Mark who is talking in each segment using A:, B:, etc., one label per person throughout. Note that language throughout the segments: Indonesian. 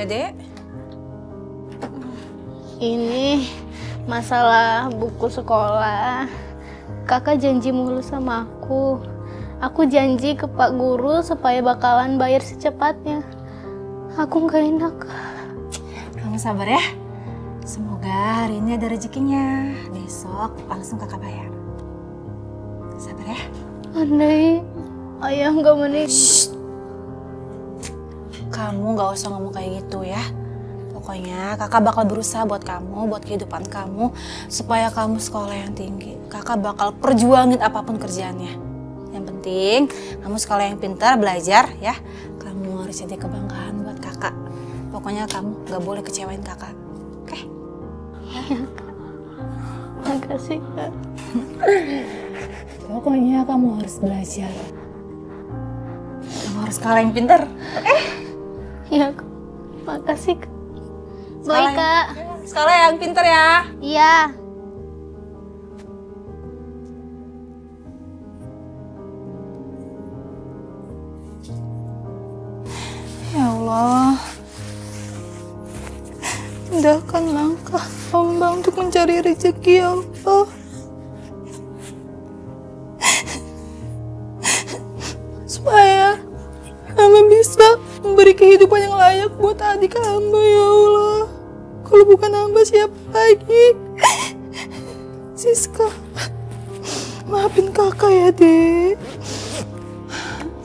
A: Dek?
B: Ini masalah buku sekolah. Kakak janji mulu sama aku. Aku janji ke Pak Guru supaya bakalan bayar secepatnya. Aku nggak enak.
A: Kamu sabar ya. Semoga hari ini ada rezekinya. Besok langsung kakak bayar. Sabar ya.
B: Andai ayah nggak menikah.
A: Kamu nggak usah ngomong kayak gitu ya. Pokoknya kakak bakal berusaha buat kamu, buat kehidupan kamu, supaya kamu sekolah yang tinggi. Kakak bakal perjuangin apapun kerjaannya. Yang penting kamu sekolah yang pintar, belajar ya. Kamu harus jadi kebanggaan buat kakak. Pokoknya kamu nggak boleh kecewain kakak. Oke?
B: Ya, makasih Kak.
A: Pokoknya kamu harus belajar. Kamu harus sekolah yang pintar. Oke?
B: Ya, makasih Kak. Baik Kak.
A: Sekolah yang pintar ya.
B: Iya.
A: Ya Allah, indahkan langkah hamba untuk mencari rezeki ya Allah. Supaya hamba bisa memberi kehidupan yang layak buat adik hamba ya Allah. Kalau bukan hamba siapa lagi? Siska, maafin kakak ya Dek.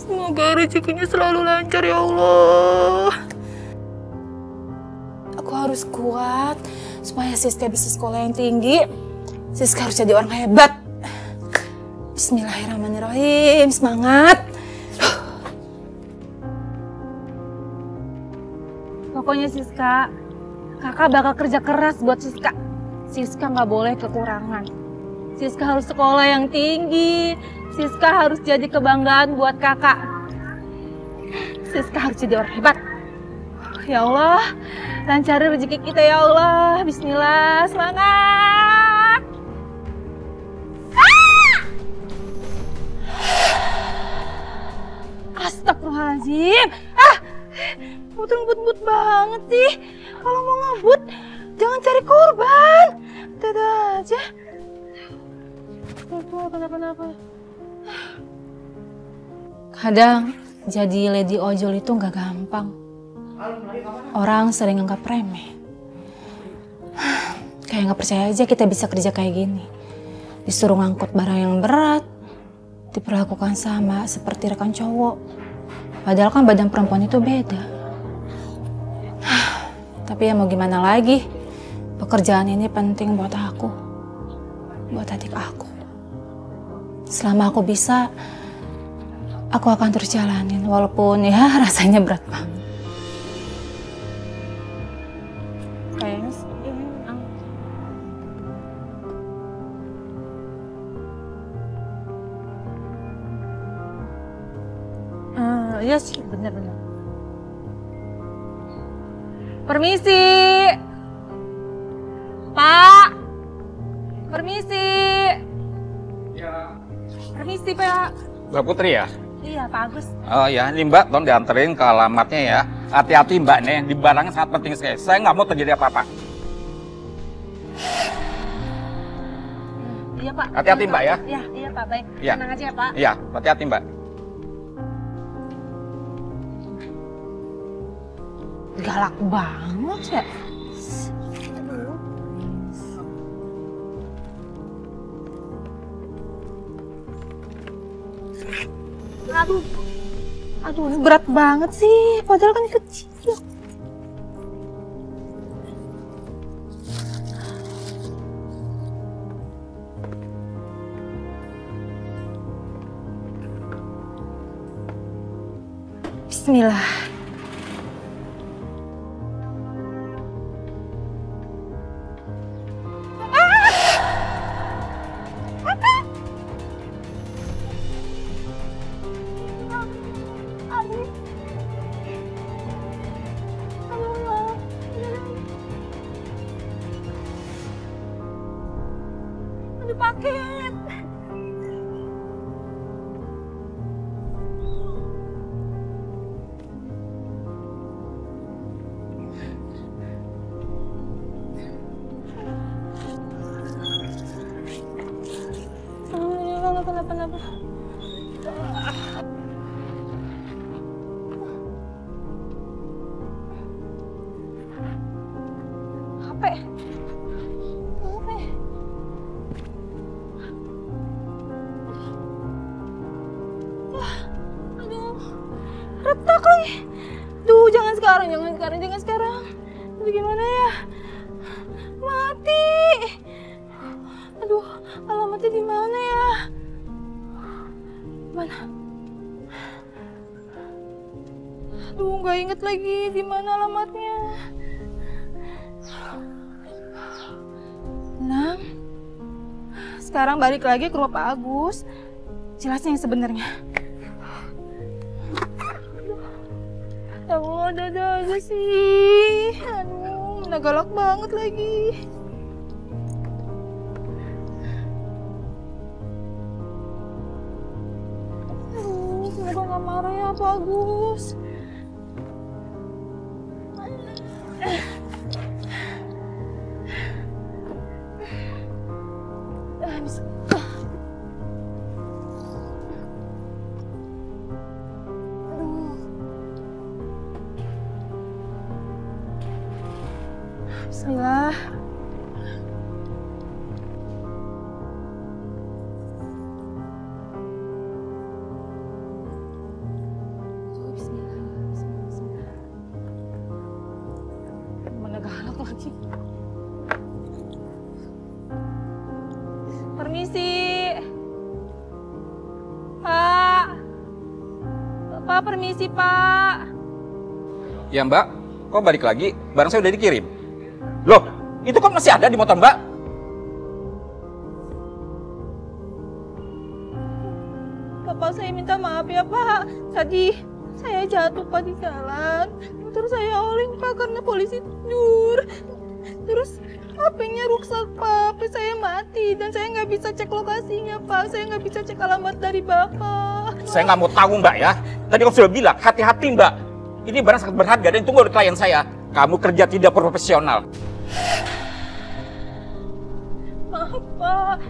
A: Semoga rezekinya selalu lancar ya Allah. Aku harus kuat supaya Siska bisa sekolah yang tinggi. Siska harus jadi orang hebat. Bismillahirrahmanirrahim. Semangat. Pokoknya Siska, kakak bakal kerja keras buat Siska. Siska nggak boleh kekurangan. Siska harus sekolah yang tinggi. Siska harus jadi kebanggaan buat kakak. Siska harus jadi orang hebat. Ya Allah, lancarin rezeki kita ya Allah. Bismillah, semangat. Astagfirullahaladzim. Putri ngebut-ngebut banget sih. Kalau mau ngebut, jangan cari korban. Dadah aja. Kenapa? Kadang jadi lady ojol itu nggak gampang. Orang sering anggap remeh. Kayak nggak percaya aja kita bisa kerja kayak gini. Disuruh ngangkut barang yang berat, diperlakukan sama seperti rekan cowok. Padahal kan badan perempuan itu beda. Tapi ya mau gimana lagi, pekerjaan ini penting buat aku, buat adik aku. Selama aku bisa, aku akan terus jalanin, walaupun ya rasanya berat banget. Kayaknya sih, iya sih, bener-bener. Permisi, Pak. Permisi.
C: Ya.
A: Permisi, Pak.
C: Mbak Putri ya?
A: Iya, Pak Agus.
C: Oh ya, ini Mbak, tolong dianterin ke alamatnya ya. Hati-hati Mbak nih, di barangnya sangat penting sekali. Saya nggak mau terjadi apa-apa.
A: Iya, Pak.
C: Hati-hati Mbak ya.
A: Iya, Pak. Baik.
C: Iya.
A: Tenang aja ya, Pak.
C: Iya, hati-hati Mbak.
A: Galak banget ya. Aduh, ini berat banget sih. Padahal kan kecil. Bismillah. Ada paket. Kenapa? HP. Aduh, retak lagi. Duh, jangan sekarang. Aduh, gimana ya? Mati. Aduh, alamatnya di mana ya? Mana? Aduh, nggak inget lagi di mana alamatnya. Nah, sekarang balik lagi ke rumah Pak Agus. Jelasnya yang sebenarnya. Aduh, ada aja sih. Aduh, mana galak banget lagi. Semoga nggak marah ya Pak Agus. Bismillah. Mana galak lagi. Permisi. Pak, permisi Pak.
C: Ya Mbak, kok balik lagi? Barang saya udah dikirim. Loh, itu kan masih ada di motor Mbak.
A: Bapak, saya minta maaf ya Pak. Tadi saya jatuh Pak di jalan. Motor saya oleng Pak karena polisi tidur. Terus HP-nya rusak Pak. HP saya mati dan saya nggak bisa cek lokasinya Pak. Saya nggak bisa cek alamat dari Bapak.
C: Saya nggak mau tahu Mbak ya. Tadi kamu sudah bilang, hati-hati Mbak. Ini barang sangat berharga dan tunggu oleh klien saya. Kamu kerja tidak profesional.
A: Maaf Pak.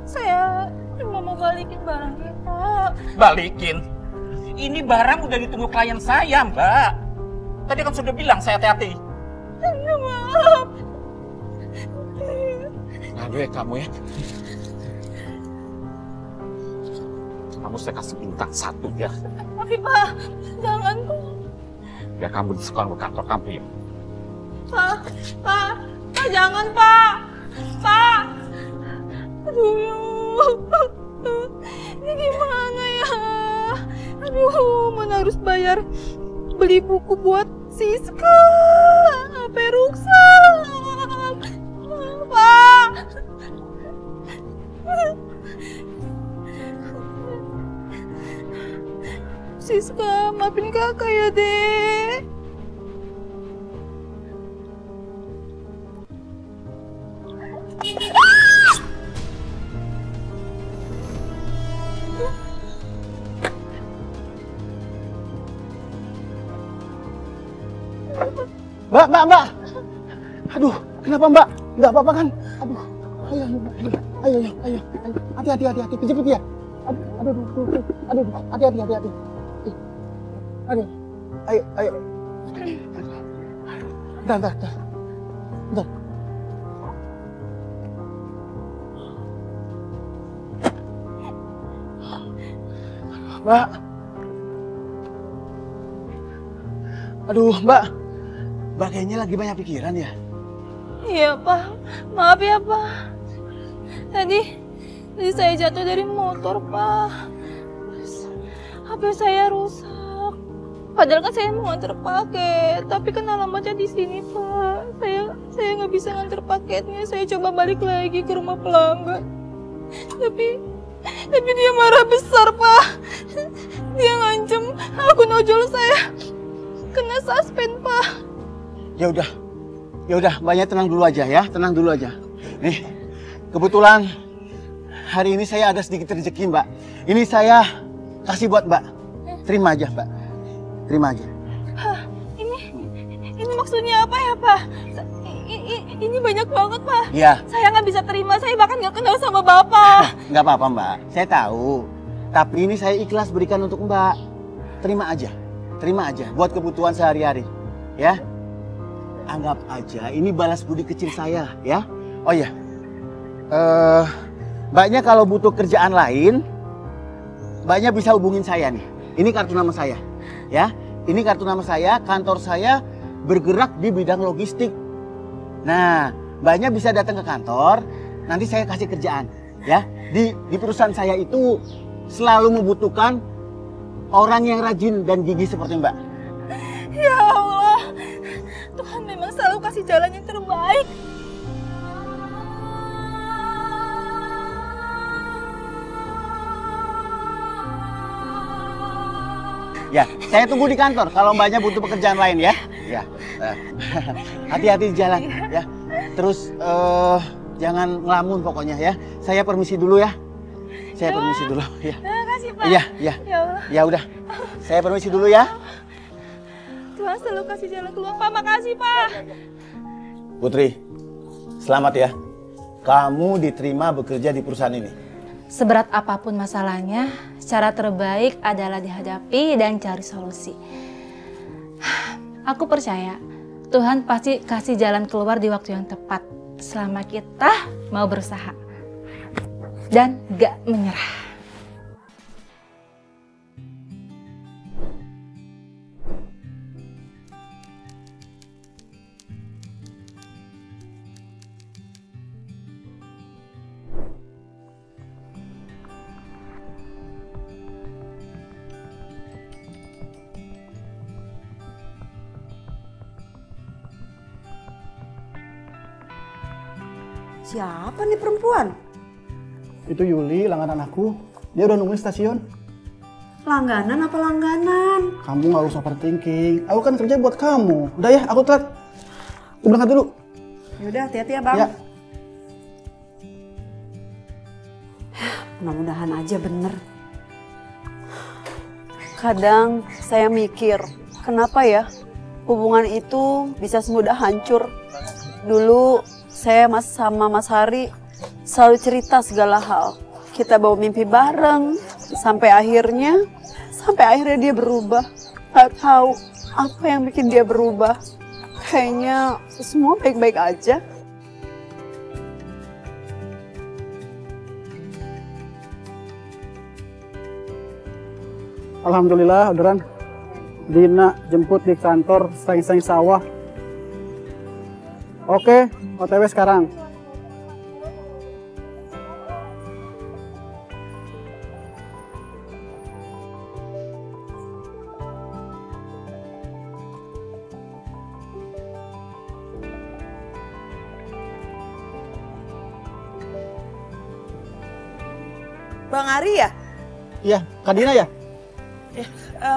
A: Saya cuma mau balikin barangnya Pak.
C: Balikin? Ini barang udah ditunggu klien saya Mbak. Tadi kan sudah bilang saya hati-hati.
A: Maaf.
C: Aduh ya kamu ya. Kamu saya kasih bintang 1 ya.
A: Tapi Pak, jangan Pak.
C: Ya kamu di sekolah ke kantor kamu ya.
A: Pak, jangan Pak. Pak. Aduh. Ini gimana ya? Aduh, mana harus bayar beli buku buat Siska. HP rusak. Pak. Siska, maafin kakak ya, Dek.
D: Mbak. Aduh, kenapa Mbak? Nggak apa-apa kan? Aduh, ayo. Hati-hati, kejepit ya. Aduh, hati-hati. Aduh, ayo. Bentar. Mbak. Aduh, Mbak kayaknya lagi banyak pikiran ya?
A: Iya, Pak. Maaf ya, Pak. Tadi saya jatuh dari motor, Pak. Terus HP saya rusak. Padahal kan saya mau nganter paket, tapi kan alamatnya di sini, Pak. Saya nggak bisa nganter paketnya. Saya coba balik lagi ke rumah pelanggan. Tapi dia marah besar, Pak. Dia ngancem akun ojol saya kena suspend, Pak.
D: Ya udah, Mbaknya tenang dulu aja ya, Nih, kebetulan hari ini saya ada sedikit rezeki, Mbak. Ini saya kasih buat Mbak. Terima aja, Mbak. Terima aja.
A: Hah, ini maksudnya apa ya, Pak? Ini banyak banget, Pak.
D: Iya.
A: Saya nggak bisa terima, saya bahkan nggak kenal sama Bapak.
D: Nggak apa-apa Mbak, saya tahu. Tapi ini saya ikhlas berikan untuk Mbak. Terima aja buat kebutuhan sehari-hari. Ya, anggap aja ini balas budi kecil saya ya. Oh iya, Mbaknya kalau butuh kerjaan lain, Mbaknya bisa hubungin saya nih. Ini kartu nama saya ya. Ini kartu nama saya, kantor saya bergerak di bidang logistik. Nah, Mbaknya bisa datang ke kantor, nanti saya kasih kerjaan ya. Di perusahaan saya itu selalu membutuhkan orang yang rajin dan gigih seperti Mbak.
A: Ya Allah, Tuhan memang selalu kasih jalan yang terbaik.
D: Ya, saya tunggu di kantor kalau Mbaknya butuh pekerjaan lain ya. Ya, hati-hati di jalan ya. Terus jangan ngelamun pokoknya ya. Saya permisi dulu ya. Saya permisi dulu ya.
A: Terima kasih, Pak.
D: Iya.
A: Ya Allah.
D: Ya udah. Saya permisi dulu ya.
A: Tuhan selalu kasih jalan keluar, Pak. Makasih, Pak.
D: Putri, selamat ya. Kamu diterima bekerja di perusahaan ini.
B: Seberat apapun masalahnya, cara terbaik adalah dihadapi dan cari solusi. Aku percaya Tuhan pasti kasih jalan keluar di waktu yang tepat selama kita mau berusaha dan gak menyerah.
E: Siapa nih perempuan?
F: Itu Yuli, langganan aku. Dia udah nungguin stasiun.
E: Langganan apa langganan?
F: Kamu gak usah overthinking. Aku kan kerja buat kamu. Udah ya, aku telat. Aku berangkat dulu.
E: Yaudah, hati-hati ya Bang.
F: Ya.
E: Mudah-mudahan aja bener. Kadang saya mikir, kenapa ya hubungan itu bisa semudah hancur. Dulu saya sama Mas Hari selalu cerita segala hal. Kita bawa mimpi bareng sampai akhirnya dia berubah. Gak tahu apa yang bikin dia berubah. Kayaknya semua baik-baik aja.
F: Alhamdulillah, orderan. Dina jemput di kantor Seng-Seng Sawah. Oke, OTW sekarang.
G: Bang Ari ya?
F: Iya, Kak Dina ya?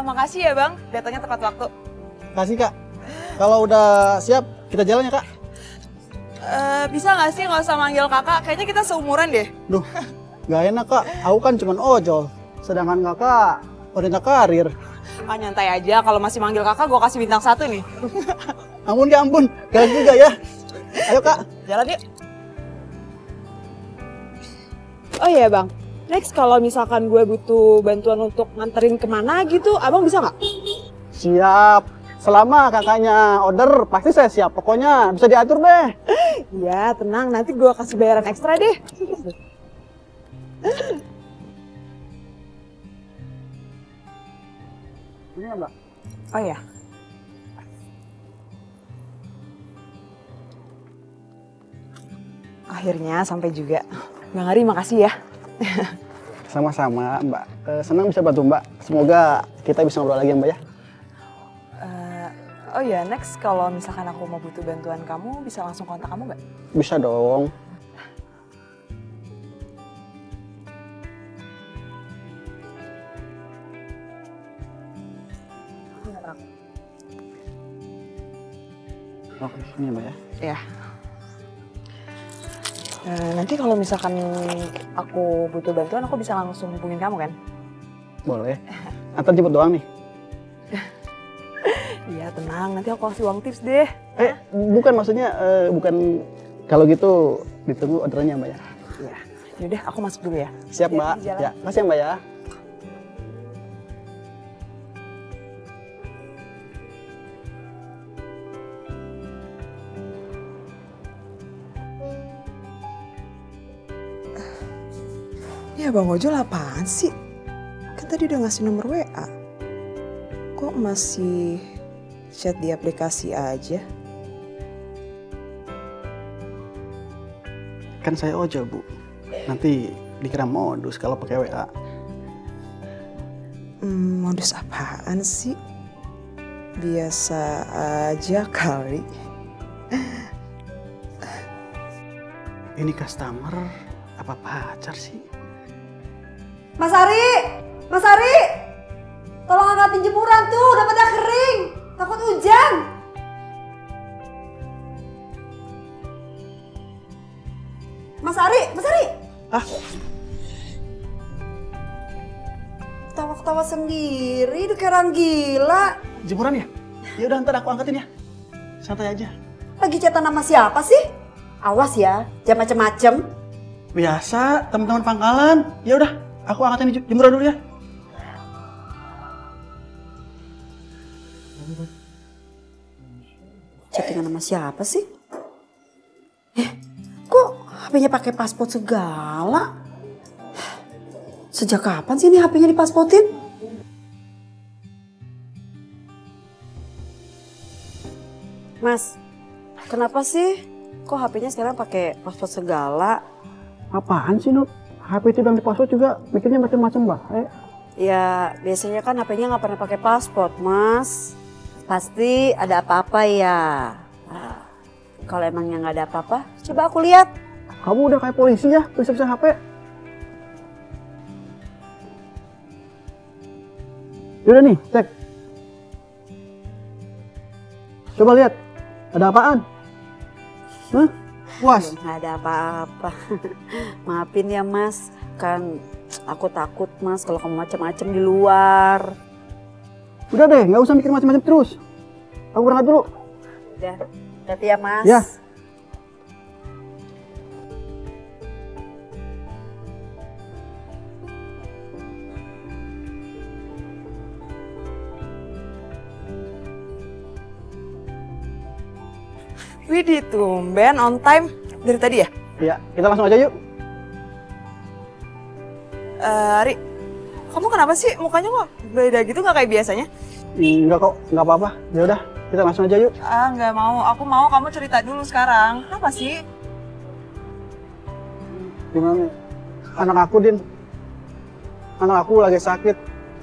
G: Makasih ya Bang, datangnya tepat waktu.
F: Kasih Kak. Kalau udah siap, kita jalan ya Kak.
G: Bisa nggak sih nggak usah manggil kakak? Kayaknya kita seumuran deh.
F: Duh, gak enak Kak. Aku kan cuma ojol. Sedangkan Kakak wanita karir.
G: Ah nyantai aja, kalau masih manggil kakak gue kasih bintang 1 nih.
F: Ampun ya ampun, galak juga ya. Ayo Kak.
G: Jalan yuk. Oh iya Bang, next kalau misalkan gue butuh bantuan untuk nganterin kemana gitu, abang bisa nggak?
F: Siap. Selama kakaknya order, pasti saya siap. Pokoknya bisa diatur deh.
G: Iya, tenang. Nanti gue kasih bayaran ekstra deh.
F: Ini Mbak.
G: Oh ya. Akhirnya sampai juga. Bang Ari, makasih ya.
F: Sama-sama Mbak. Senang bisa bantu Mbak. Semoga kita bisa ngobrol lagi Mbak ya.
G: Oh ya, next kalau misalkan aku mau butuh bantuan kamu, bisa langsung kontak kamu nggak?
F: Bisa dong. Oke, ini Mbak ya.
G: Ya. Nanti kalau misalkan aku butuh bantuan, aku bisa langsung hubungin kamu kan?
F: Boleh. Antar jemput doang nih.
G: Iya, tenang. Bang, nanti aku kasih uang tips deh.
F: Bukan maksudnya, bukan kalau gitu ditunggu orderannya Mbak ya.
G: Iya. Yaudah, aku masuk dulu ya.
F: Siap Mbak.
G: di jalan.
F: Ya, makasih ya Mbak ya.
G: Ya Bang Ojol apaan sih? Kan tadi udah ngasih nomor WA. Kok masih chat di aplikasi aja?
F: Kan saya ojol Bu. Nanti dikira modus kalau pakai WA.
G: Modus apaan sih? Biasa aja kali.
F: Ini customer apa pacar sih?
E: Mas Ari! Mas Ari! Tolong angkatin jemuran tuh, udah pada kering. Takut hujan. Mas Ari! Mas Ari!
F: Ah,
E: Tawa-tawa sendiri, udah kayak orang gila.
F: jemuran ya? Ya udah ntar aku angkatin ya. Santai aja.
E: Lagi chatan sama siapa sih? Awas ya, jangan macem-macem.
F: Biasa, teman-teman pangkalan. Ya udah, aku angkatin jemuran dulu ya.
E: Chattingan sama siapa sih? Kok HP-nya pakai paspor segala? Sejak kapan sih ini HP-nya dipasportin? Mas, kenapa sih kok HP-nya sekarang pakai paspor segala?
F: Apaan sih Nuk? HP itu bilang di password juga mikirnya macam-macam Mbak.
E: Ya, biasanya kan HP-nya nggak pernah pakai paspor, Mas. Pasti ada apa-apa ya. Nah, kalau emangnya nggak ada apa-apa, coba aku lihat.
F: Kamu udah kayak polisi ya, periksa HP. Yaudah nih, cek. Coba lihat, ada apaan? Hah? Puas?
E: Nggak ada apa-apa. Maafin ya, Mas. Kan aku takut, Mas, kalau kamu macam-macam di luar.
F: Udah deh, nggak usah mikir macam-macam terus. Aku berangkat dulu.
E: Udah, hati ya, Mas.
F: Ya.
G: Widih, tumben on time dari tadi ya?
F: Iya, kita langsung aja yuk.
G: Ri, kamu kenapa sih mukanya kok beda gitu nggak kayak biasanya?
F: Enggak kok, nggak apa-apa. Ya udah, kita langsung aja yuk.
G: Nggak mau. Aku mau kamu cerita dulu sekarang. Kenapa sih?
F: Gimana? Anak aku, Din. Anak aku lagi sakit.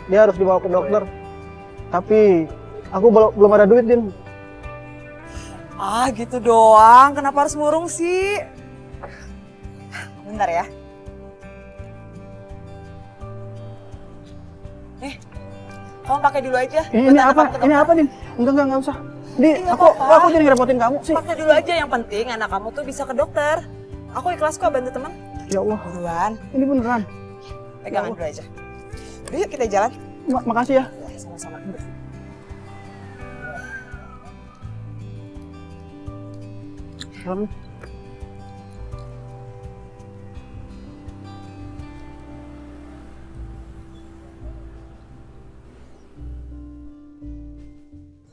F: Dia harus dibawa ke dokter. Tapi aku belum ada duit, Din.
G: Gitu doang. Kenapa harus murung sih? Bentar ya. Kamu pakai dulu aja.
F: Ini apa? Ini apa, Din? Enggak usah. Di, aku jadi ngerepotin kamu sih.
G: Pakai dulu aja, yang penting anak kamu tuh bisa ke dokter. Aku ikhlas kok bantu teman.
F: Ya Allah.
G: Buruan.
F: Ini beneran.
G: Pegangan dulu aja. Yuk kita jalan.
F: Makasih ya.
G: Sama-sama.
F: Salam.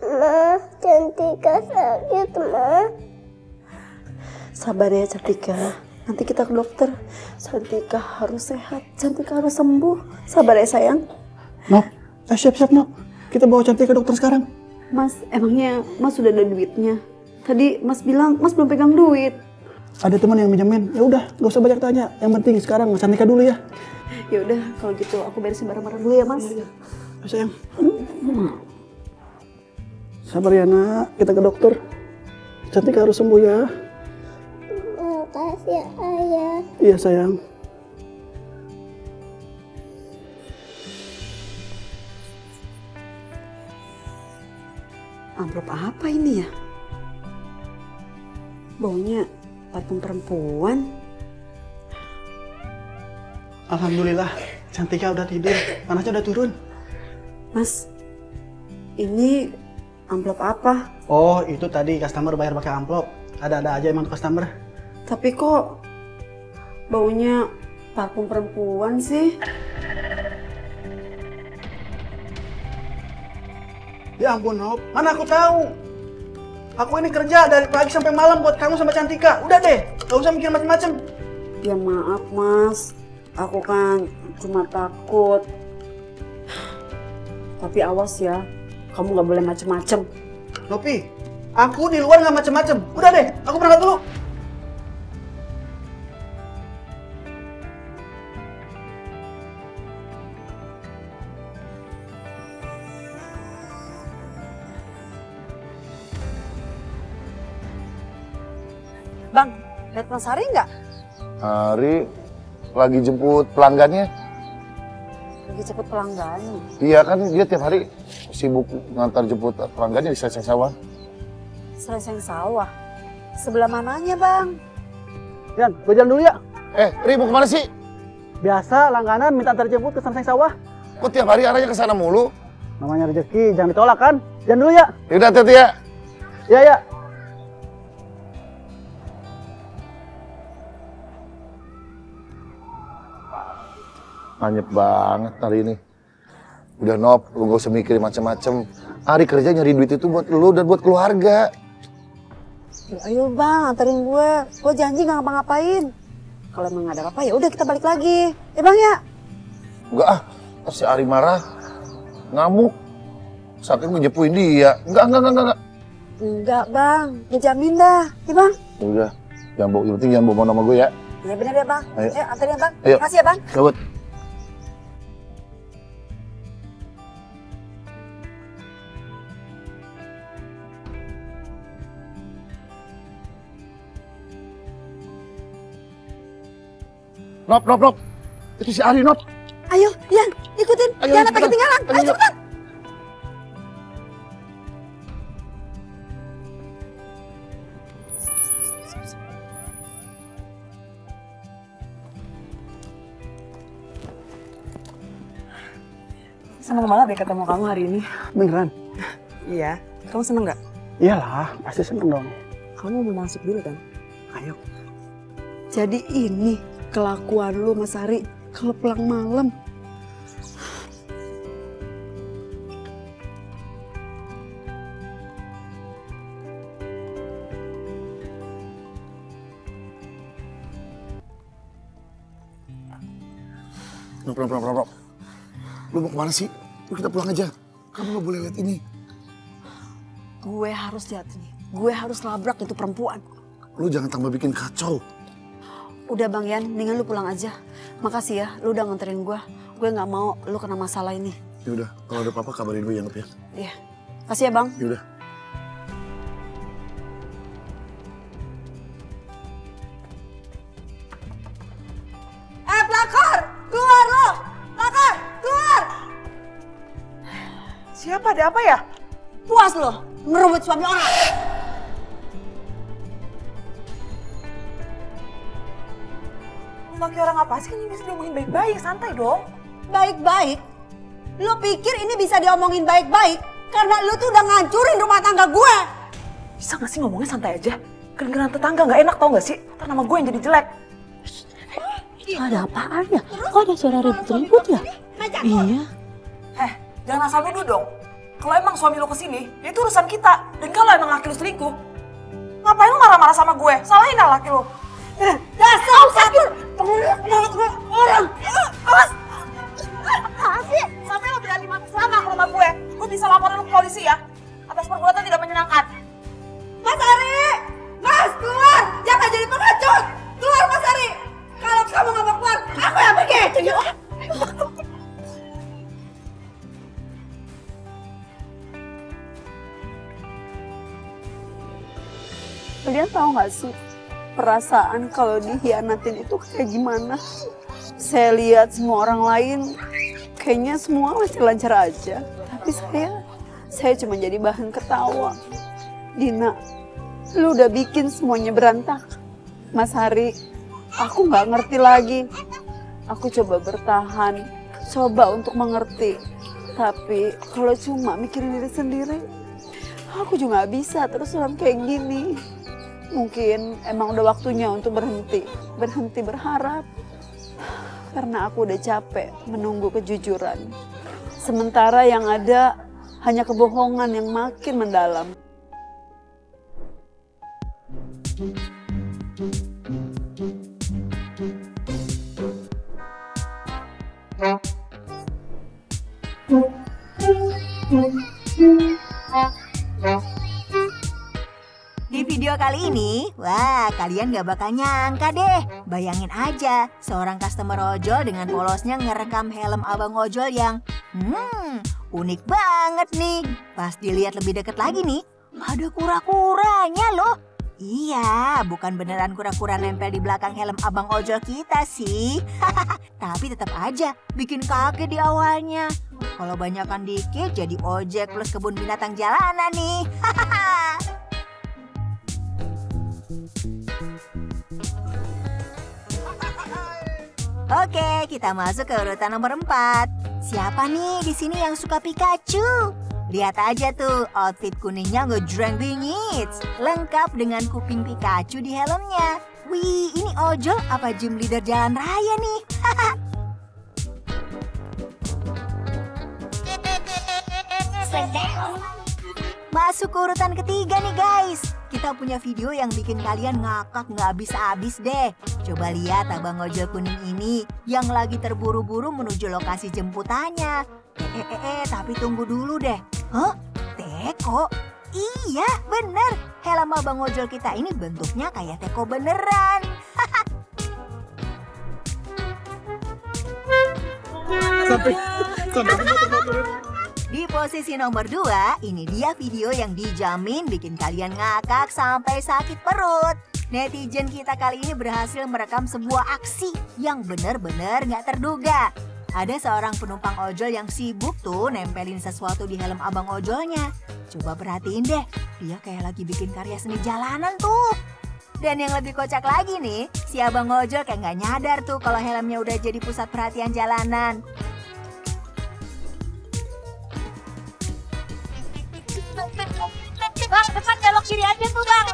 B: Ma, Cantika sakit, Ma.
E: Sabar ya, Cantika. Nanti kita ke dokter. Cantika harus sehat. Cantika harus sembuh. Sabar ya, sayang.
F: Nok, siap-siap, Nok. Kita bawa Cantika ke dokter sekarang.
E: Mas, emangnya Mas sudah ada duitnya? Tadi Mas bilang Mas belum pegang duit.
F: Ada teman yang minjemin. Ya udah, gak usah banyak tanya. Yang penting sekarang Cantika dulu ya.
E: Ya udah, kalau gitu aku beresin barang-barang dulu ya, Mas.
F: Ya, sayang. Sabar ya, Nak. Kita ke dokter. Cantika harus sembuh ya.
B: Makasih, Ayah.
F: Iya, sayang.
E: Amplop apa ini ya? Baunya parfum perempuan.
F: Alhamdulillah, Cantika udah tidur. Panasnya udah turun.
E: Mas, ini Amplop apa?
F: Oh, itu tadi customer bayar pakai amplop. Ada-ada aja emang customer.
E: Tapi kok baunya parfum perempuan sih?
F: Ya ampun, Nop. Mana aku tahu. Aku ini kerja dari pagi sampai malam buat kamu sama Cantika. Udah deh, gak usah mikir macem-macem.
E: Ya maaf mas, aku kan cuma takut. Tapi awas ya, kamu gak boleh macem-macem.
F: Nopi, aku di luar gak macem-macem. Udah deh, aku berangkat dulu.
E: Bang, lihat Mas Hari nggak?
H: Hari lagi jemput pelanggannya.
E: Lagi cepet pelanggan.
H: Iya kan dia tiap hari sibuk ngantar jemput pelanggannya di Selesai Sawah.
E: Selesai sawah. Sebelah mananya bang?
F: Yan, gue jalan dulu ya.
H: Ri mau kemana sih?
F: Biasa langganan minta antar jemput ke Selesai Sawah.
H: Kok tiap hari arahnya ke sana mulu?
F: Namanya rezeki, jangan ditolak kan. Jalan dulu ya.
H: Yaudah, hati-hati ya.
F: Ya, ya.
H: Anyep banget hari ini. Udah Nop, lu gak usah mikirin macem-macem. Hari kerja nyari duit itu buat lu dan buat keluarga.
E: Ya, ayo bang, anterin gue. Gue janji gak ngapa-ngapain. Kalau emang gak ada apa-apa ya udah kita balik lagi. Ya bang ya?
H: Enggak ah, terus si Ari marah. Ngamuk. Sakit ngejepuin dia. Enggak.
E: Enggak bang, dijamin dah. Ya bang?
H: Udah, yang penting jangan bawa nama gue ya.
E: Ya bener ya bang.
H: Ayo.
E: Ayo anterin bang.
H: Ayo.
E: Makasih ya bang.
H: Gawat. Nop. Itu si Ari, Nop.
E: Ayo, Yan, ikutin.
H: Ayo,
E: Jangan sampai
H: cepetan.
E: ketinggalan. Ayo
H: Ayo.
E: cepetan.
I: Seneng banget deh ketemu kamu hari ini.
F: Beneran?
I: Iya. Kamu seneng nggak?
F: Iyalah, pasti seneng dong.
I: Kamu mau masuk dulu kan?
F: Ayo.
E: Jadi ini kelakuan lu Mas Hari kalau pulang malam.
H: Nop. Lu mau kemana sih? Lu kita pulang aja. Kamu gak boleh lihat ini.
E: Gue harus lihat ini. Gue harus labrak itu perempuan.
H: Lu jangan tambah bikin kacau.
E: Udah Bang Yan, mendingan lu pulang aja. Makasih ya, lu udah nganterin gue. Gue nggak mau lu kena masalah ini.
H: Ya udah, kalau ada apa-apa kabarin gue ya, Nop ya.
E: Iya. Kasih ya Bang.
H: Ya udah.
E: Pelakor! Keluar lu! Pelakor! Keluar!
I: Siapa? Ada apa ya?
E: Puas lo ngerebut suami orang.
I: Laki orang apa sih? Kan ini bisa diomongin baik-baik, santai dong.
E: Baik-baik? Lu pikir ini bisa diomongin baik-baik? Karena lu tuh udah ngancurin rumah tangga gue.
I: Bisa gak sih ngomongnya santai aja? Kedengeran tetangga gak enak tau gak sih? Ntar nama gue yang jadi jelek.
A: Ada apaan ya? Kok ada suara ribut-ribut ya? Iya.
I: Jangan asal nuduh dong. Kalau emang suami lo kesini, ya itu urusan kita. Dan kalau emang laki lo selingkuh, ngapain lo marah-marah sama gue? Salahin lah laki lo.
E: Dasar sakit! Orang!
I: Awas! Asik! Sampai lo berani masuk selama ke rumah gue. Gue bisa laporin lo ke polisi ya. Atas perbuatan tidak menyenangkan.
E: Mas Ari! Mas, keluar! Jangan jadi pengecut! Keluar Mas Ari! Kalau kamu nggak mau keluar, aku yang pergi! Kalian tahu nggak sih perasaan kalau dihianatin itu kayak gimana? Saya lihat semua orang lain kayaknya semua masih lancar aja, tapi saya cuma jadi bahan ketawa. Dina, lu udah bikin semuanya berantakan. Mas Hari, aku nggak ngerti lagi. Aku coba bertahan, coba untuk mengerti. Tapi kalau cuma mikirin diri sendiri, Aku juga nggak bisa terus-terusan kayak gini. Mungkin emang udah waktunya untuk berhenti berharap. Karena aku udah capek menunggu kejujuran. Sementara yang ada hanya kebohongan yang makin mendalam.
J: Di video kali ini, wah kalian gak bakal nyangka deh. Bayangin aja, seorang customer ojol dengan polosnya ngerekam helm abang ojol yang unik banget nih. Pas dilihat lebih deket lagi nih, ada kura-kuranya loh. Iya, bukan beneran kura-kura nempel di belakang helm abang ojol kita sih. Tapi tetap aja bikin kaget di awalnya. Kalau banyakan dikit jadi ojek plus kebun binatang jalanan nih. Oke, kita masuk ke urutan nomor 4. Siapa nih di sini yang suka Pikachu? Lihat aja tuh, outfit kuningnya ngejreng bingit. Lengkap dengan kuping Pikachu di helmnya. Wih, ini ojol apa gym leader jalan raya nih? Masuk ke urutan ketiga nih guys. Kita punya video yang bikin kalian ngakak nggak habis-habis deh. Coba lihat abang ojol kuning ini yang lagi terburu-buru menuju lokasi jemputannya. Tapi tunggu dulu deh. Hah? Teko? Iya, bener. Helm abang ojol kita ini bentuknya kayak teko beneran. Di posisi nomor 2, ini dia video yang dijamin bikin kalian ngakak sampai sakit perut. Netizen kita kali ini berhasil merekam sebuah aksi yang bener-bener gak terduga. Ada seorang penumpang ojol yang sibuk tuh nempelin sesuatu di helm abang ojolnya. Coba perhatiin deh, dia kayak lagi bikin karya seni jalanan tuh. Dan yang lebih kocak lagi nih, si abang ojol kayak gak nyadar tuh kalau helmnya udah jadi pusat perhatian jalanan.
K: Bang, depan belok kiri aja tuh bang.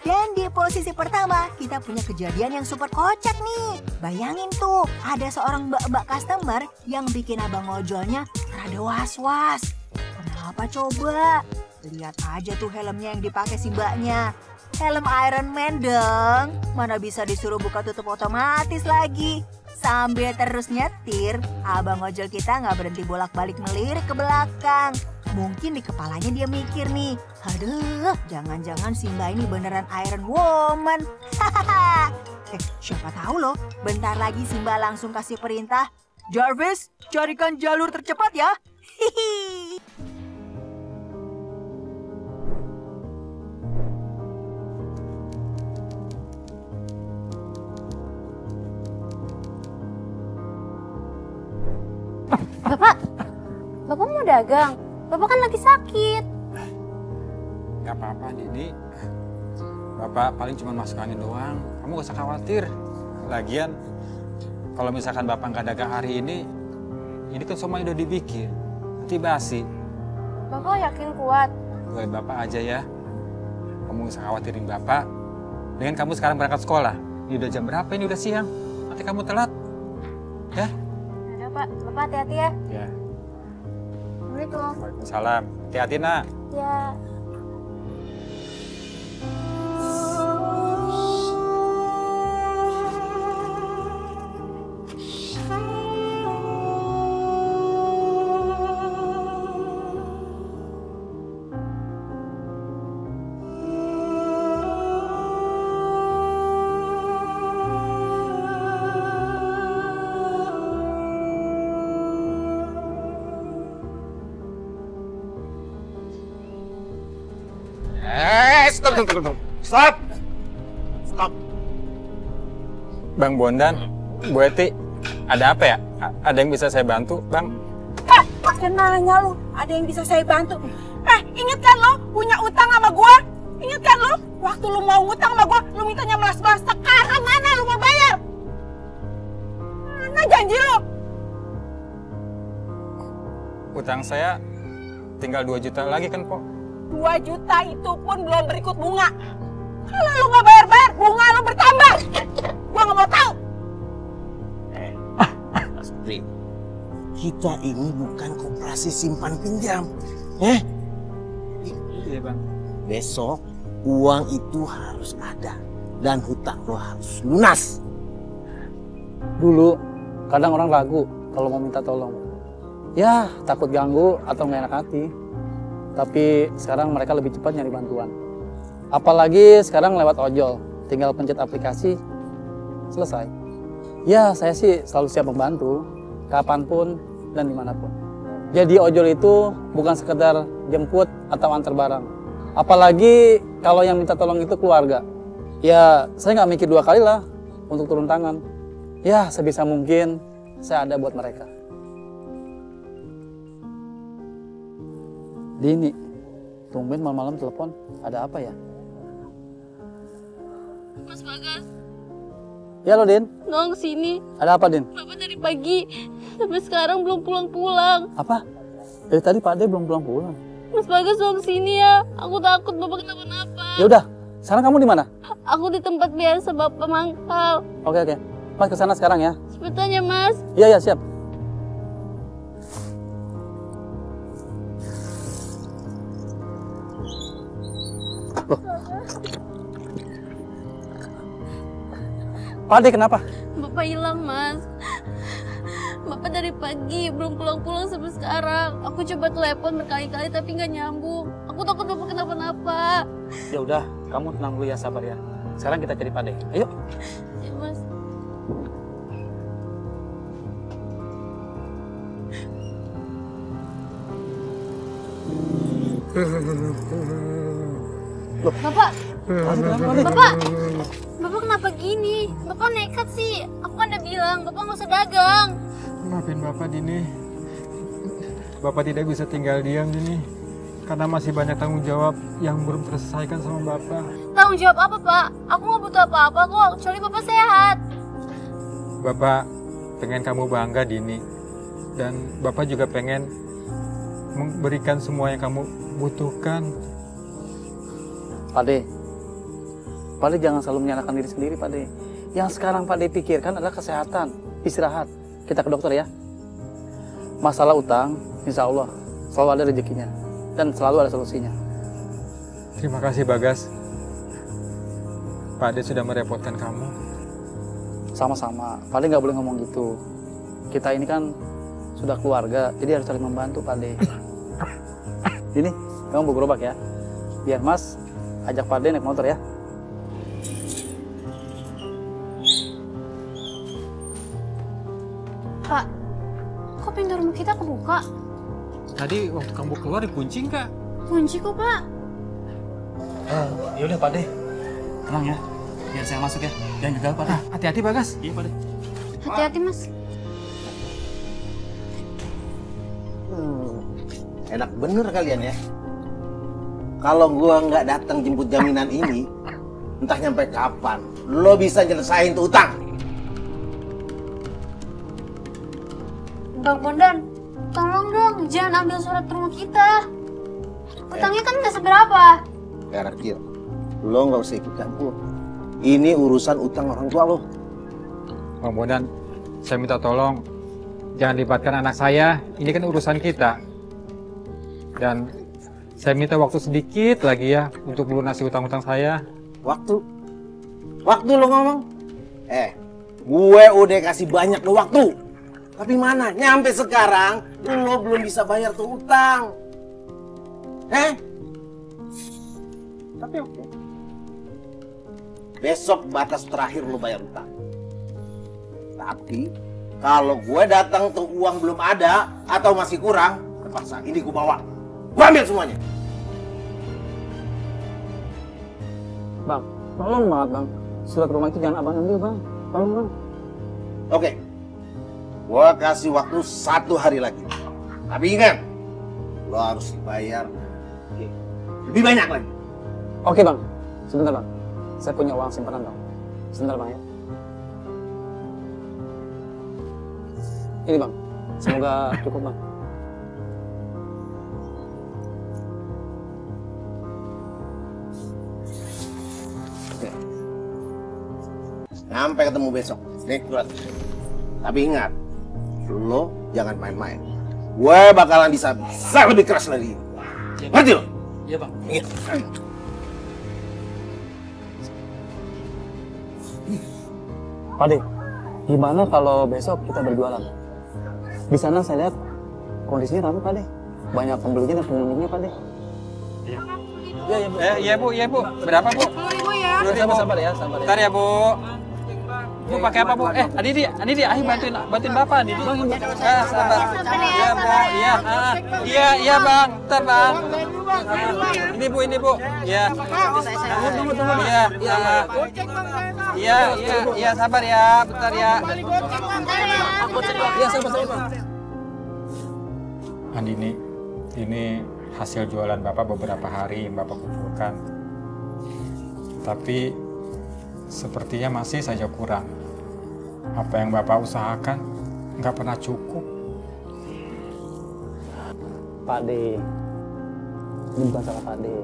J: Dan di posisi pertama, kita punya kejadian yang super kocak nih. Bayangin tuh, ada seorang mbak-mbak customer yang bikin abang ojolnya rada was-was. Kenapa coba? Lihat aja tuh helmnya yang dipakai si mbaknya. Helm Iron Man dong. Mana bisa disuruh buka tutup otomatis lagi. Sambil terus nyetir, abang ojol kita nggak berhenti bolak-balik melirik ke belakang. Mungkin di kepalanya dia mikir nih, aduh, jangan-jangan si mbak ini beneran Iron Woman. Siapa tahu loh, bentar lagi si mbak langsung kasih perintah, Jarvis, carikan jalur tercepat ya. Hihi.
B: Bapak mau dagang? Bapak kan lagi sakit.
L: Gak apa-apa, Didi. Bapak paling cuma masuk angin doang. Kamu gak usah khawatir. Lagian, kalau misalkan Bapak nggak dagang hari ini kan semua udah dibikin. Nanti basi.
B: Bapak yakin kuat?
L: Buat Bapak aja ya. Kamu gak usah khawatirin Bapak. Dengan kamu sekarang berangkat sekolah. Ini udah jam berapa? Ini udah siang. Nanti kamu telat. Ya?
B: Ya Pak, Bapak hati-hati ya.
L: Ya.
B: Assalamualaikum.
L: Waalaikumsalam. Hati-hati nak.
B: Ya.
C: Stop! Stop!
L: Bang Bondan, Bu Eti, ada apa ya? Ada yang bisa saya bantu, Bang?
I: Pakai nanya lu, ada yang bisa saya bantu? Inget kan lo punya utang sama gua? Inget kan lo? Waktu lu mau ngutang sama gua, lu mintanya melas-melas. Sekarang mana lu mau bayar? Mana janji lu?
L: Utang saya tinggal 2 juta lagi kan, Pok?
I: 2 juta itu pun belum berikut bunga. Kalau lu nggak bayar-bayar, bunga lu bertambah. Gua nggak mau tahu.
D: Astri, kita ini bukan koperasi simpan pinjam.
L: Iya bang.
D: Besok uang itu harus ada dan hutang lo harus lunas.
F: Dulu kadang orang ragu kalau mau minta tolong. Ya takut ganggu atau nggak enak hati. Tapi sekarang mereka lebih cepat nyari bantuan. Apalagi sekarang lewat ojol, tinggal pencet aplikasi, selesai. Ya saya sih selalu siap membantu, kapanpun dan dimanapun. Jadi ojol itu bukan sekedar jemput atau antar barang. Apalagi kalau yang minta tolong itu keluarga. Ya saya nggak mikir 2 kali lah untuk turun tangan. Ya sebisa mungkin saya ada buat mereka. Dini, tumben malam-malam telepon, ada apa ya?
B: Mas Bagas.
F: Ya lo Din.
B: Dong sini.
F: Ada apa Din?
B: Bapak dari pagi sampai sekarang belum pulang-pulang.
F: Apa? Dari tadi Pak Ade belum pulang-pulang.
B: Mas Bagas dong sini ya. Aku takut Bapak kenapa-napa.
F: Ya udah, sekarang kamu di mana?
B: Aku di tempat biasa Bapak mangkal.
F: Oke. Mas ke sana sekarang ya.
B: Cepetan ya Mas.
F: Iya siap. Loh. Pak Ade kenapa?
B: Bapak hilang Mas. Bapak dari pagi belum pulang-pulang sampai sekarang. Aku coba telepon berkali-kali tapi nggak nyambung. Aku takut Bapak kenapa-napa.
F: Ya udah, kamu tenang dulu ya, sabar ya. Sekarang kita cari Pak Ade. Ayo.
B: Ya Mas.
F: Loh.
B: Bapak kenapa gini? Bapak nekat sih. Aku kan udah bilang, Bapak nggak usah dagang.
L: Maafin Bapak Dini. Bapak tidak bisa tinggal diam Dini. Karena masih banyak tanggung jawab yang belum terselesaikan sama Bapak.
B: Tanggung jawab apa Pak? Aku nggak butuh apa-apa kok, kecuali Bapak sehat.
L: Bapak pengen kamu bangga Dini. Dan Bapak juga pengen memberikan semua yang kamu butuhkan.
F: Pak De jangan selalu menyalahkan diri sendiri Pak De. Yang sekarang Pak De pikirkan adalah kesehatan, istirahat. Kita ke dokter ya. Masalah utang, insya Allah selalu ada rezekinya dan selalu ada solusinya.
L: Terima kasih Bagas. Pak De sudah merepotkan kamu.
F: Sama-sama, Pak De nggak boleh ngomong gitu. Kita ini kan sudah keluarga, jadi harus saling membantu Pak De. Ini, kamu bawa gerobak ya. Biar Mas ajak Pak De naik motor ya.
B: Pak, kok pintu rumah kita kebuka?
L: Tadi waktu kamu keluar dikunci nggak?
B: Kunci kok Pak.
F: Ya udah Pak De, tenang ya. Biar saya masuk ya. Jangan gagal Pak De.
L: Hati-hati Bagas.
F: Iya Pak De.
B: Hati-hati Mas.
D: Enak bener kalian ya. Kalau gua nggak datang jemput jaminan ini, entah nyampe kapan lo bisa nyelesain tuh utang.
B: Bang Bondan, tolong dong jangan ambil surat rumah kita. Utangnya kan nggak seberapa.
D: Karakir, lo nggak usah ikut campur. Ini urusan utang orang tua lo.
L: Bang Bondan, saya minta tolong jangan libatkan anak saya. Ini kan urusan kita. Dan saya minta waktu sedikit lagi ya untuk melunasi utang-utang saya.
D: Waktu lo ngomong? Gue udah kasih banyak lo waktu. Tapi mana? Nyampe sekarang lo belum bisa bayar tuh utang. Tapi oke. Besok batas terakhir lo bayar utang. Tapi kalau gue datang tuh uang belum ada atau masih kurang, terpaksa ini gue bawa. Gue ambil semuanya.
F: Bang, tolong banget Bang. Surat rumah itu jangan abang ambil Bang. Tolong Bang.
D: Oke. Gue kasih waktu 1 hari lagi. Tapi ingat, lo harus bayar lebih banyak lagi.
F: Oke Bang, sebentar Bang. Saya punya uang simpanan Bang. Sebentar Bang ya. Ini Bang, semoga cukup Bang.
H: Sampai ketemu besok. Nih, surat. Tapi ingat, lo jangan main-main. Gue bakalan bisa lebih keras lagi. Ngerti lo?
F: Iya, Bang.
H: Iya.
F: Pade, gimana kalau besok kita berjualan? Di sana saya lihat kondisinya ramai, Pade. Banyak pembelinya dan pengunjungnya, Pade.
L: Iya, Bu. Berapa, Bu?
K: 10.000 ya.
F: Sabar ya.
L: Bentar ya, Bu. Bu pakai apa, Bu? Adidi, ayo bantuin Bapak, Adidi. Sabar. Iya, Bu. Iya, Bang. Bentar, Bang. Ini, Bu. Iya. Tunggu. Iya, sabar ya. Bentar ya.
F: Iya, sabar.
L: Andini, ini hasil jualan Bapak beberapa hari yang Bapak kumpulkan. Tapi sepertinya masih saja kurang. Apa yang Bapak usahakan nggak pernah cukup.
F: Pak De, ini bukan salah Pak De.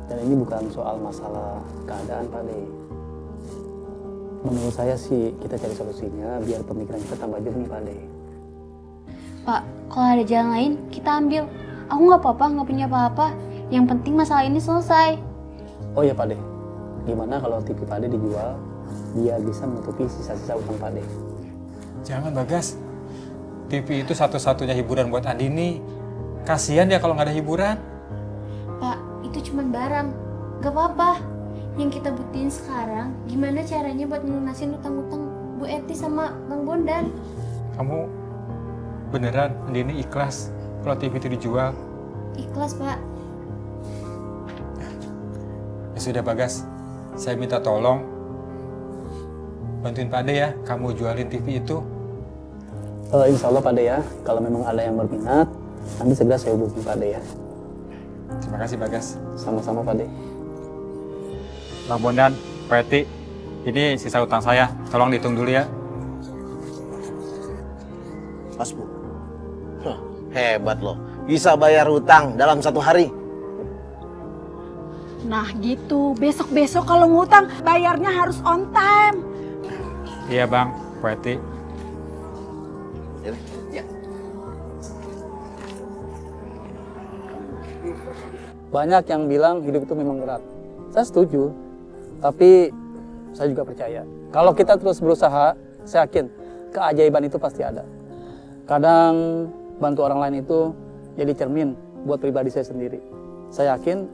F: Dan ini bukan soal masalah keadaan, Pak De. Menurut saya sih kita cari solusinya biar pemikiran kita tambah jernih, Pak De.
B: Pak, kalau ada jalan lain, kita ambil. Aku nggak apa-apa, nggak punya apa-apa. Yang penting masalah ini selesai.
F: Oh iya, Pak De. Gimana kalau TV Pak De dijual, biar bisa menutupi sisa-sisa utang Pak De?
L: Jangan, Bagas. TV itu satu-satunya hiburan buat Andini. Kasihan dia kalau nggak ada hiburan.
B: Pak, itu cuma barang. Gak apa-apa. Yang kita buktiin sekarang, gimana caranya buat melunasin utang-utang Bu Eti sama Bang Bondan.
L: Kamu beneran Andini ikhlas kalau TV itu dijual?
B: Ikhlas, Pak.
L: Ya sudah, Bagas. Saya minta tolong bantuin Pak De ya, kamu jualin TV itu.
F: Insya Allah Pak De ya, kalau memang ada yang berminat, nanti segera saya hubungi Pak De ya.
L: Terima kasih, Bagas.
F: Sama-sama Pak De.
L: Bang Bondan, Pak Eti, ini sisa utang saya. Tolong dihitung dulu ya.
H: Mas Bu. Hebat loh. Bisa bayar hutang dalam 1 hari.
I: Nah gitu, besok-besok kalau ngutang bayarnya harus on time.
L: Iya, Bang, Pak Eti.
H: Ya.
F: Banyak yang bilang hidup itu memang berat. Saya setuju, tapi saya juga percaya. Kalau kita terus berusaha, saya yakin keajaiban itu pasti ada. Kadang bantu orang lain itu jadi cermin buat pribadi saya sendiri. Saya yakin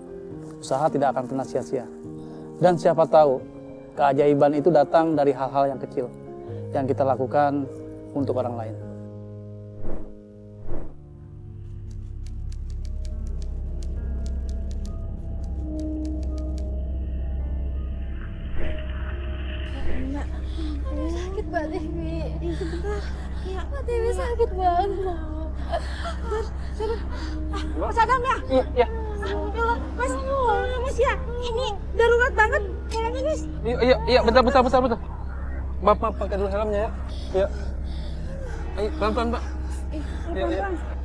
F: usaha tidak akan pernah sia-sia. Dan siapa tahu keajaiban itu datang dari hal-hal yang kecil yang kita lakukan untuk orang lain.
B: Sakit Mbak Dewi. Mbak Dewi sakit banget.
I: Mas Adam ya?
F: Iya.
I: Mas ya, ini darurat banget kayaknya, Mas.
F: Iya, bentar. Bapak pakai dulu helmnya ya. Iya. Ayo, pelan-pelan, Pak. Iya.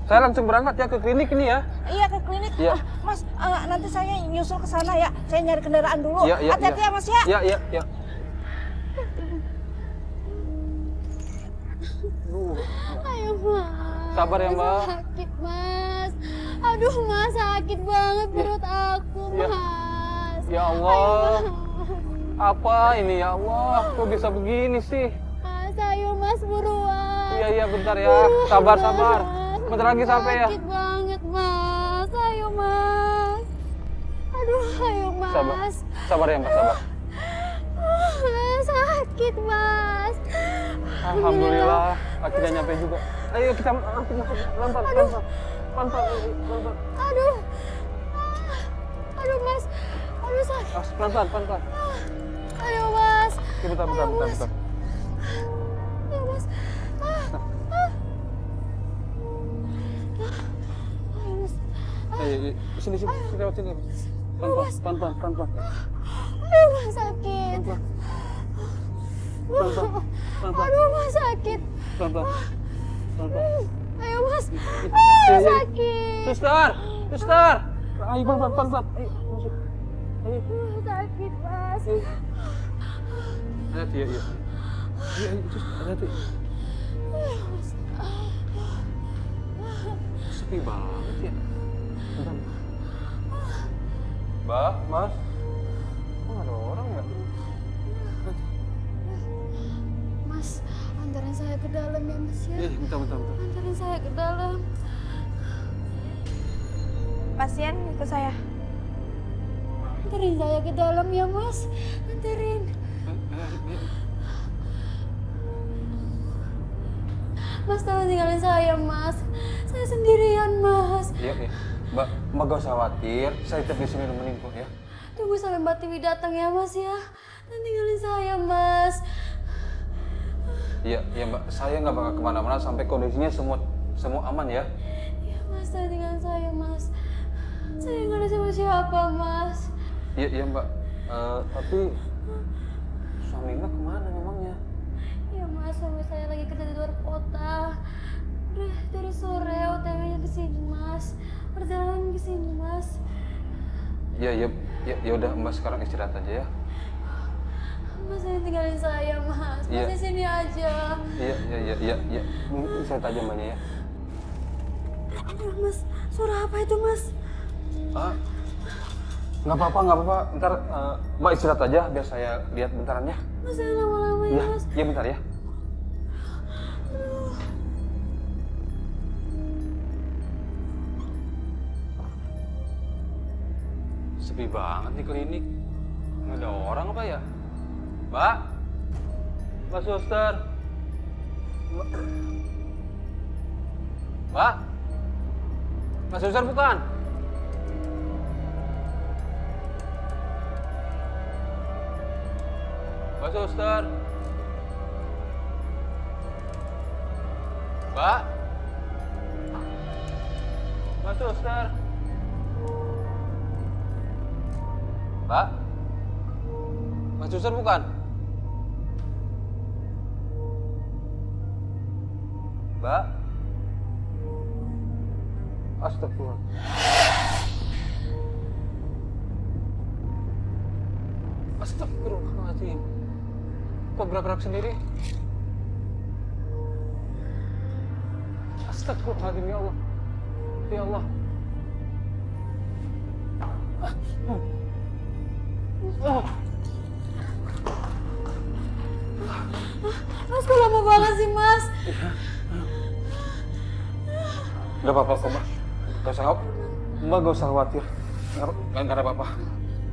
F: Saya langsung berangkat ya ke klinik ini ya.
I: Iya, ke klinik.
F: Iya.
I: Mas, nanti saya nyusul ke sana ya. Saya nyari kendaraan dulu.
F: Iya.
I: Hati-hati ya, Mas ya.
F: Iya.
B: Ayo, Mas.
F: Sabar ya, Mbak.
B: Sakit, Mas. Aduh, Mas, sakit banget perut aku, Mas.
F: Ya Allah. Apa ini ya Allah? Kok bisa begini sih?
B: Mas, ayo Mas, buruan.
F: Iya, bentar ya. Sabar. Bentar lagi sampai ya.
B: Sakit banget, Mas. Ayo, Mas. Aduh, ayo, Mas.
F: Sabar ya, Mbak, sabar.
B: Sakit, Mas.
F: Alhamdulillah, akhirnya nyampe juga. Ayo kita masuk. Pelan-pelan.
B: Aduh, Mas. Aduh, sakit.
F: Pelan-pelan.
B: Ayo, Mas.
F: Bentar.
B: Ayo, Mas.
F: Ayo, sini lewat sini. Pelan-pelan.
B: Aduh, Mas, sakit.
F: Pelan-pelan.
B: Aduh, Mas, sakit.
F: Pelan-pelan.
B: Ayo, Mas. Sakit.
F: Suster. Ayo, pelan-pelan. Ayo, masuk. Ayo.
B: Sakit, Mas.
L: Hati-hati ya, iya. Iya, Cus, hati-hati. Sepi banget ya. Bentar. Mbak, Mas. Kok nggak ada orang ya?
B: Mas, antarin saya ke dalam ya Mas ya.
L: Iya, bentar.
B: Antarin saya ke dalam.
I: Pasien ikut saya.
B: Antarin saya ke dalam ya Mas. Antarin. Mas, tolong tinggalin saya Mas. Saya sendirian Mas.
L: Iya. Mbak gak usah khawatir. Saya tetap di sini nemenin kok ya.
B: Tunggu sampai Mbak Tiwi datang ya Mas ya. Dan tinggalin saya Mas.
L: Iya Mbak. Saya nggak bakal kemana-mana sampai kondisinya semua aman ya.
B: Iya Mas, tolong tinggalin saya Mas. Saya nggak ada siapa-siapa Mas.
L: Iya Mbak. Tapi suami Mbak kemana memangnya?
B: Ya Mas, suami saya lagi kerja di luar kota. Udah dari sore OTW-nya ke sini Mas. Perjalanan ke sini Mas.
L: Ya udah Mbak sekarang istirahat aja ya.
B: Mas, jangan tinggalin saya Mas. Mas di sini aja.
L: Iya. Istirahat aja Mbaknya ya.
B: Aduh Mas, suara apa itu Mas?
L: Nggak apa-apa. Ntar Mbak istirahat aja biar saya lihat bentaran ya.
B: Mas, jangan lama-lama ya Mas.
L: Iya bentar ya. Sepi banget nih klinik. Nggak ada orang apa ya? Mbak suster. Mbak suster bukan? Mbak suster. Mbak suster. Mbak suster bukan? Mbak? Astagfirullah. Astagfirullahaladzim. Kok gerak-gerak sendiri? Astagfirullahaladzim, ya Allah. Ya Allah.
B: Mas, kok lama banget sih Mas?
L: Gak apa-apa kok Mbak. Mbak gak usah khawatir. Gak ada apa-apa.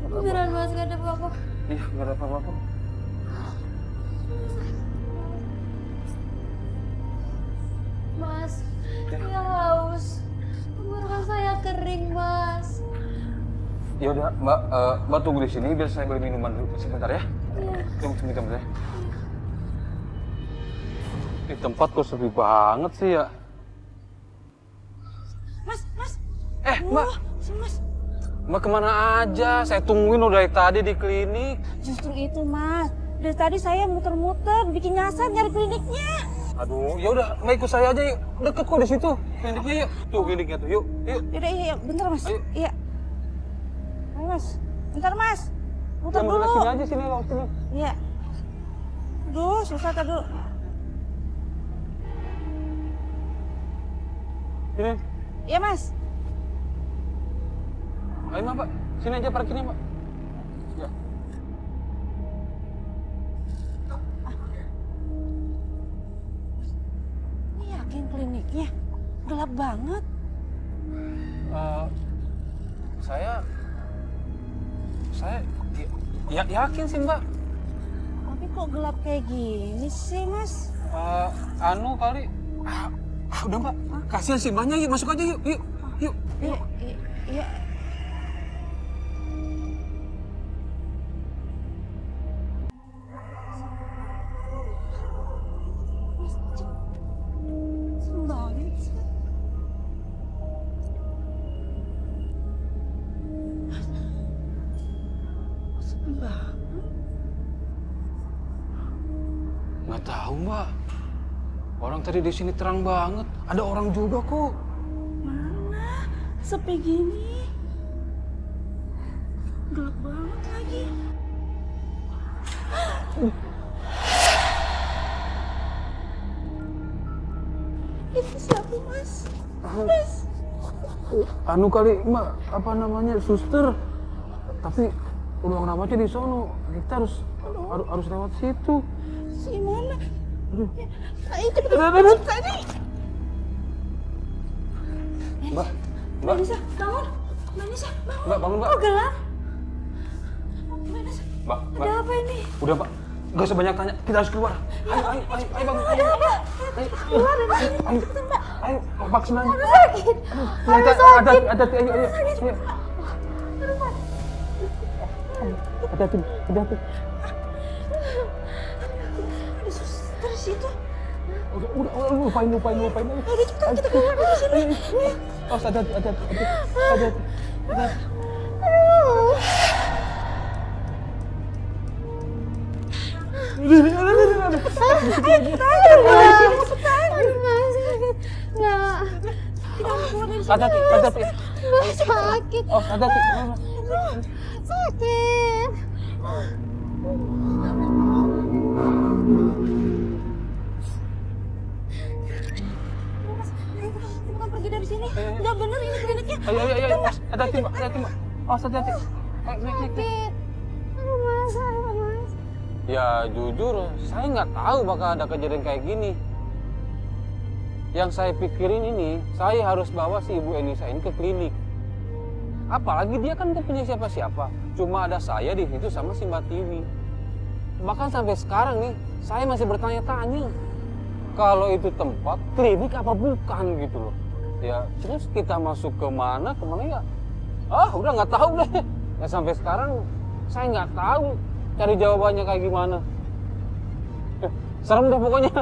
B: Beneran Mas, gak ada apa-apa.
L: Iya, gak ada apa-apa.
B: Mas, saya haus. Tenggorokan saya kering Mas.
L: Ya udah, Mbak tunggu di sini biar saya beli minuman dulu sebentar ya.
B: Iya.
L: Tunggu sebentar ya. Di tempat kok sepi banget sih ya.
I: Mas.
L: Mbak.
I: Mas.
L: Mbak kemana aja? Saya tungguin udah dari tadi di klinik.
I: Justru itu Mas. Dari tadi saya muter-muter bikin nyasar nyari kliniknya.
L: Aduh, ya udah, Mbak ikut saya aja yuk. Deket kok di situ. Kliniknya yuk. Tuh kliniknya tuh, yuk.
I: Yaudah, iya, bentar Mas.
L: Ayo.
I: Iya. Ayo Mas. Bentar Mas. Muter
L: Yang
I: dulu.
L: sini aja sini lewat sini.
I: Iya. Aduh, susah tadi.
L: Sini.
I: Iya Mas.
L: Ayo Mbak, sini aja parkirnya Mbak. Ya.
I: Ini yakin kliniknya? Gelap banget.
L: Saya yakin sih Mbak.
I: Tapi kok gelap kayak gini sih Mas?
L: Kali. Udah Mbak, kasihan sih Mbaknya, yuk masuk aja yuk. Yuk.
I: Iya.
L: Nggak tahu Mbak. Orang tadi di sini terang banget. Ada orang juga kok.
I: Mana? Sepi gini. Gelap banget lagi. Aduh, Mas. Mas.
F: Anu kali, Mbak, apa namanya, suster. Tapi ruang rawatnya di sono. Kita harus lewat situ.
I: Gimana?
F: Aduh.
I: Nah, itu betul tadi.
F: Mbak,
I: Mbak Nisa, bangun. Mbak Nisa, bangun.
F: Mbak, bangun, Mbak.
I: Kok gelap? Mbak Nisa,
F: Mbak,
I: ada apa ini?
F: Udah, Pak. Gak usah banyak tanya. Kita harus keluar. Ayo, bangun.
I: Ada apa?
F: Ayo,
I: Keluar dari sini.
F: ayo,
I: Cepetan, Mbak.
F: ayo, Pak sebenarnya.
I: Aduh, sakit. Aduh, sakit.
F: Hati-hati, ayo.
I: Sakit. Aduh, Mbak.
F: Hati-hati.
I: Ada suster di situ.
F: Udah, lupain.
I: Ayo, cepetan kita keluar dari sini.
F: Oh, hati-hati. Hati-hati.
B: Sakit.
F: Oh, hati-hati.
B: Sakit.
I: Kita pergi dari sini. Udah bener ini kliniknya.
F: Ayo. Hati-hati, Mbak. Oh, hati-hati.
B: Sakit. Mas.
F: Ya jujur, saya nggak tahu bakal ada kejadian kayak gini. Yang saya pikirin ini, saya harus bawa si Ibu Enisa ini ke klinik. Apalagi dia kan gak punya siapa-siapa. Cuma ada saya di situ sama si Mbak Tiwi. Bahkan sampai sekarang nih, saya masih bertanya-tanya. Kalau itu tempat klinik apa bukan gitu loh. Ya terus kita masuk kemana ya? Udah nggak tahu deh. Ya sampai sekarang saya nggak tahu cari jawabannya kayak gimana. Serem deh pokoknya.